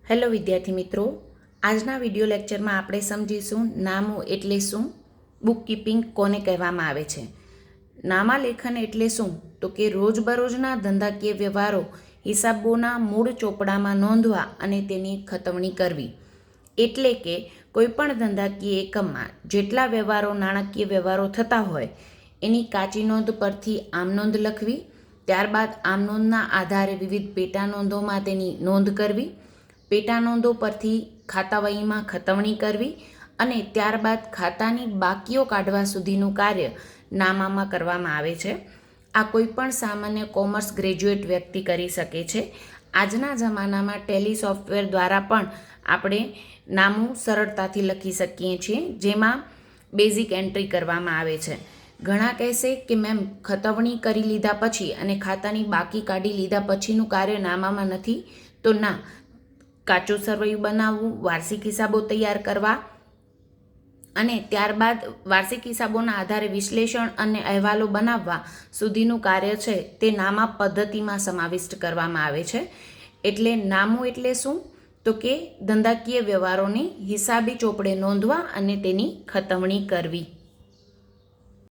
Hello વિદ્યાર્થી મિત્રો, આજના વિડીયો લેક્ચરમાં આપણે સમજીશું નામું એટલે શું, બુકકીપિંગ કોને કહેવામાં આવે છે. નામાલેખન એટલે શું તો કે રોજબરોજના ધંધાકીય વ્યવહારો હિસાબોના મૂળ ચોપડામાં નોંધવા અને તેની ખતવણી કરવી. એટલે કે કોઈપણ ધંધાકીય એકમમાં જેટલા વ્યવહારો નાણાકીય વ્યવહારો થતા હોય એની કાચી નોંધ પરથી આમનોંધ લખવી, ત્યારબાદ આમનોંધના આધારે વિવિધ પેટા નોંધોમાં તેની નોંધ કરવી, પેટા નોંધો પરથી ખાતાવહીમાં ખતવણી કરવી અને ત્યારબાદ ખાતાની બાકીઓ કાઢવા સુધીનું કાર્ય નામામાં કરવામાં આવે છે. આ કોઈપણ સામાન્ય કોમર્સ ગ્રેજ્યુએટ વ્યક્તિ કરી શકે છે. આજના જમાનામાં ટેલી સોફ્ટવેર દ્વારા પણ આપણે નામું સરળતાથી લખી શકીએ છીએ, જેમાં બેઝિક એન્ટ્રી કરવામાં આવે છે. ઘણા કહેશે કે મેમ ખતવણી કરી લીધા પછી અને ખાતાની બાકી કાઢી લીધા પછીનું કાર્ય નામામાં નથી. તો ના, કાચું સરવૈયું બનાવવું, વાર્ષિક હિસાબો તૈયાર કરવા અને ત્યારબાદ વાર્ષિક હિસાબોના આધારે વિશ્લેષણ અને અહેવાલો બનાવવા સુધીનું કાર્ય છે તે નામા પદ્ધતિમાં સમાવિષ્ટ કરવામાં આવે છે. એટલે નામું એટલે શું તો કે ધંધાકીય વ્યવહારોને હિસાબી ચોપડે નોંધવા અને તેની ખતવણી કરવી.